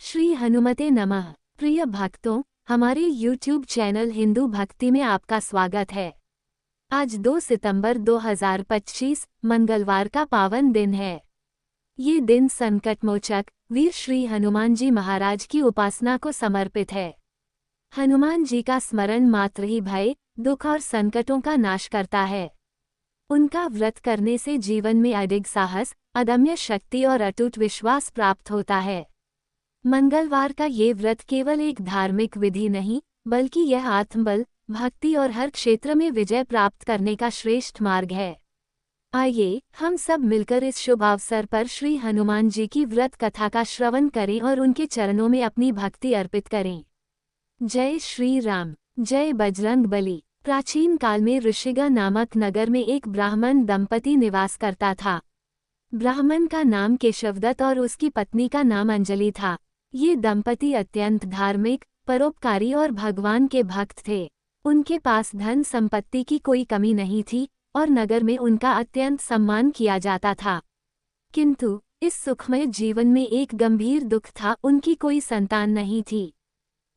श्री हनुमते नमः। प्रिय भक्तों, हमारे YouTube चैनल हिंदू भक्ति में आपका स्वागत है। आज 2 सितंबर 2025 मंगलवार का पावन दिन है। ये दिन संकटमोचक वीर श्री हनुमान जी महाराज की उपासना को समर्पित है। हनुमान जी का स्मरण मात्र ही भय, दुख और संकटों का नाश करता है। उनका व्रत करने से जीवन में अडिग साहस, अदम्य शक्ति और अटूट विश्वास प्राप्त होता है। मंगलवार का ये व्रत केवल एक धार्मिक विधि नहीं, बल्कि यह आत्मबल, भक्ति और हर क्षेत्र में विजय प्राप्त करने का श्रेष्ठ मार्ग है। आइए हम सब मिलकर इस शुभ अवसर पर श्री हनुमान जी की व्रत कथा का श्रवण करें और उनके चरणों में अपनी भक्ति अर्पित करें। जय श्री राम, जय बजरंग बली। प्राचीन काल में ऋषिगा नामक नगर में एक ब्राह्मण दंपति निवास करता था। ब्राह्मण का नाम केशवदत्त और उसकी पत्नी का नाम अंजलि था। ये दंपति अत्यंत धार्मिक, परोपकारी और भगवान के भक्त थे। उनके पास धन संपत्ति की कोई कमी नहीं थी और नगर में उनका अत्यंत सम्मान किया जाता था। किंतु इस सुखमय जीवन में एक गंभीर दुख था, उनकी कोई संतान नहीं थी।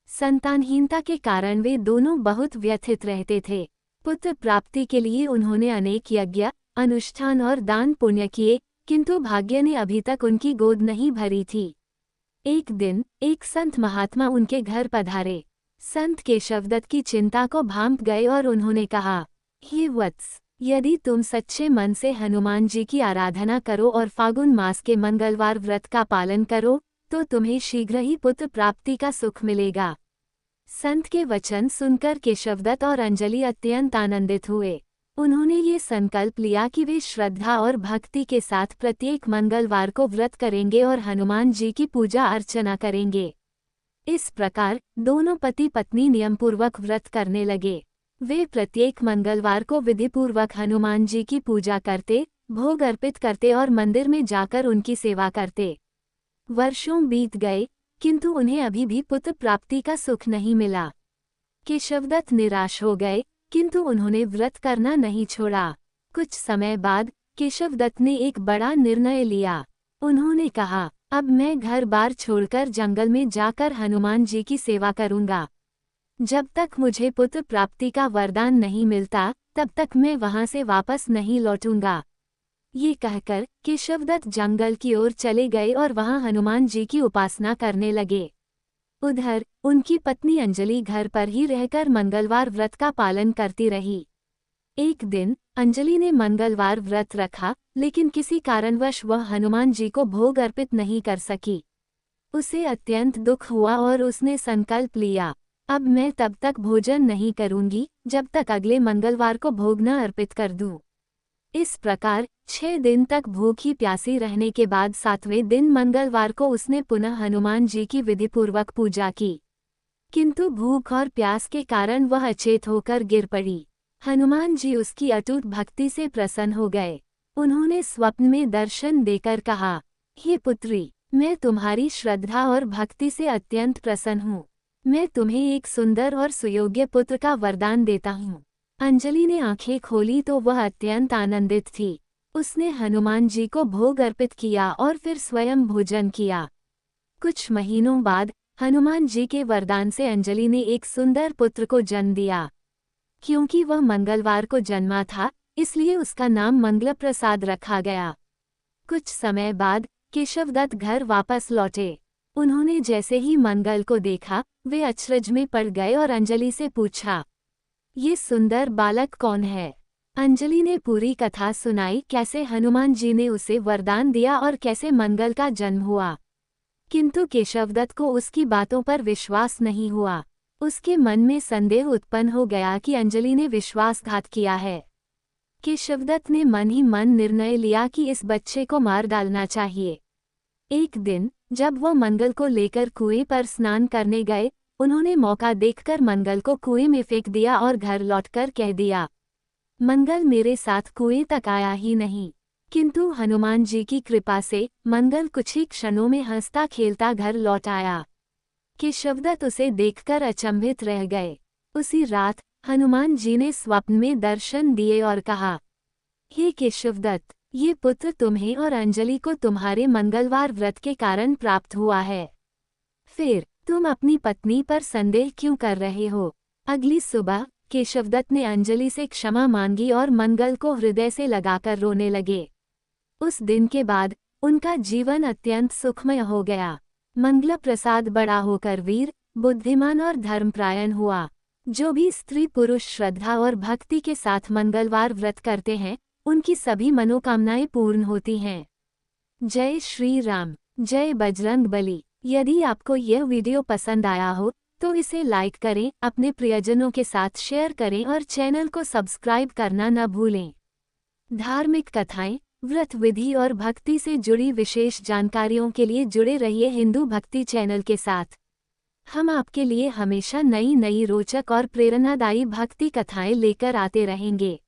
संतानहीनता के कारण वे दोनों बहुत व्यथित रहते थे। पुत्र प्राप्ति के लिए उन्होंने अनेक यज्ञ, अनुष्ठान और दान पुण्य किए, किंतु भाग्य ने अभी तक उनकी गोद नहीं भरी थी। एक दिन एक संत महात्मा उनके घर पधारे। संत केशवदत्त की चिंता को भांप गए और उन्होंने कहा, हे वत्स, यदि तुम सच्चे मन से हनुमान जी की आराधना करो और फागुन मास के मंगलवार व्रत का पालन करो, तो तुम्हें शीघ्र ही पुत्र प्राप्ति का सुख मिलेगा। संत के वचन सुनकर केशवदत्त और अंजलि अत्यंत आनंदित हुए। उन्होंने ये संकल्प लिया कि वे श्रद्धा और भक्ति के साथ प्रत्येक मंगलवार को व्रत करेंगे और हनुमान जी की पूजा अर्चना करेंगे। इस प्रकार दोनों पति पत्नी नियमपूर्वक व्रत करने लगे। वे प्रत्येक मंगलवार को विधिपूर्वक हनुमान जी की पूजा करते, भोग अर्पित करते और मंदिर में जाकर उनकी सेवा करते। वर्षों बीत गए, किंतु उन्हें अभी भी पुत्र प्राप्ति का सुख नहीं मिला। केशवदत्त निराश हो गए, किंतु उन्होंने व्रत करना नहीं छोड़ा। कुछ समय बाद केशवदत्त ने एक बड़ा निर्णय लिया। उन्होंने कहा, अब मैं घर बार छोड़कर जंगल में जाकर हनुमान जी की सेवा करूंगा। जब तक मुझे पुत्र प्राप्ति का वरदान नहीं मिलता, तब तक मैं वहां से वापस नहीं लौटूंगा। ये कहकर केशवदत्त जंगल की ओर चले गए और वहां हनुमान जी की उपासना करने लगे। उधर उनकी पत्नी अंजलि घर पर ही रहकर मंगलवार व्रत का पालन करती रही। एक दिन अंजलि ने मंगलवार व्रत रखा, लेकिन किसी कारणवश वह हनुमान जी को भोग अर्पित नहीं कर सकी। उसे अत्यंत दुख हुआ और उसने संकल्प लिया, अब मैं तब तक भोजन नहीं करूंगी जब तक अगले मंगलवार को भोग न अर्पित कर दूं। इस प्रकार 6 दिन तक भूखी प्यासी रहने के बाद 7वें दिन मंगलवार को उसने पुनः हनुमान जी की विधिपूर्वक पूजा की। किंतु भूख और प्यास के कारण वह अचेत होकर गिर पड़ी। हनुमान जी उसकी अटूट भक्ति से प्रसन्न हो गए। उन्होंने स्वप्न में दर्शन देकर कहा, हे पुत्री, मैं तुम्हारी श्रद्धा और भक्ति से अत्यंत प्रसन्न हूँ। मैं तुम्हें एक सुंदर और सुयोग्य पुत्र का वरदान देता हूँ। अंजलि ने आंखें खोली तो वह अत्यंत आनंदित थी। उसने हनुमान जी को भोग अर्पित किया और फिर स्वयं भोजन किया। कुछ महीनों बाद हनुमान जी के वरदान से अंजलि ने एक सुंदर पुत्र को जन्म दिया। क्योंकि वह मंगलवार को जन्मा था, इसलिए उसका नाम मंगल प्रसाद रखा गया। कुछ समय बाद केशवदत्त घर वापस लौटे। उन्होंने जैसे ही मंगल को देखा, वे अचरज में पड़ गए और अंजलि से पूछा, ये सुंदर बालक कौन है? अंजलि ने पूरी कथा सुनाई, कैसे हनुमान जी ने उसे वरदान दिया और कैसे मंगल का जन्म हुआ। किंतु केशवदत्त को उसकी बातों पर विश्वास नहीं हुआ। उसके मन में संदेह उत्पन्न हो गया कि अंजलि ने विश्वासघात किया है। केशवदत्त ने मन ही मन निर्णय लिया कि इस बच्चे को मार डालना चाहिए। एक दिन जब वह मंगल को लेकर कुएं पर स्नान करने गए, उन्होंने मौका देखकर मंगल को कुएं में फेंक दिया और घर लौटकर कह दिया, मंगल मेरे साथ कुएं तक आया ही नहीं। किंतु हनुमान जी की कृपा से मंगल कुछ ही क्षणों में हंसता खेलता घर लौट आया। केशवदत्त उसे देखकर अचंभित रह गए। उसी रात हनुमान जी ने स्वप्न में दर्शन दिए और कहा, हे केशवदत्त, ये पुत्र तुम्हें और अंजलि को तुम्हारे मंगलवार व्रत के कारण प्राप्त हुआ है। फिर तुम अपनी पत्नी पर संदेह क्यों कर रहे हो? अगली सुबह केशवदत्त ने अंजलि से क्षमा मांगी और मंगल को हृदय से लगाकर रोने लगे। उस दिन के बाद उनका जीवन अत्यंत सुखमय हो गया। मंगल प्रसाद बड़ा होकर वीर, बुद्धिमान और धर्मपरायण हुआ। जो भी स्त्री पुरुष श्रद्धा और भक्ति के साथ मंगलवार व्रत करते हैं, उनकी सभी मनोकामनाएं पूर्ण होती हैं। जय श्री राम, जय बजरंग बली। यदि आपको यह वीडियो पसंद आया हो तो इसे लाइक करें, अपने प्रियजनों के साथ शेयर करें और चैनल को सब्सक्राइब करना न भूलें। धार्मिक कथाएं, व्रत विधि और भक्ति से जुड़ी विशेष जानकारियों के लिए जुड़े रहिए हिंदू भक्ति चैनल के साथ। हम आपके लिए हमेशा नई रोचक और प्रेरणादायी भक्ति कथाएं लेकर आते रहेंगे।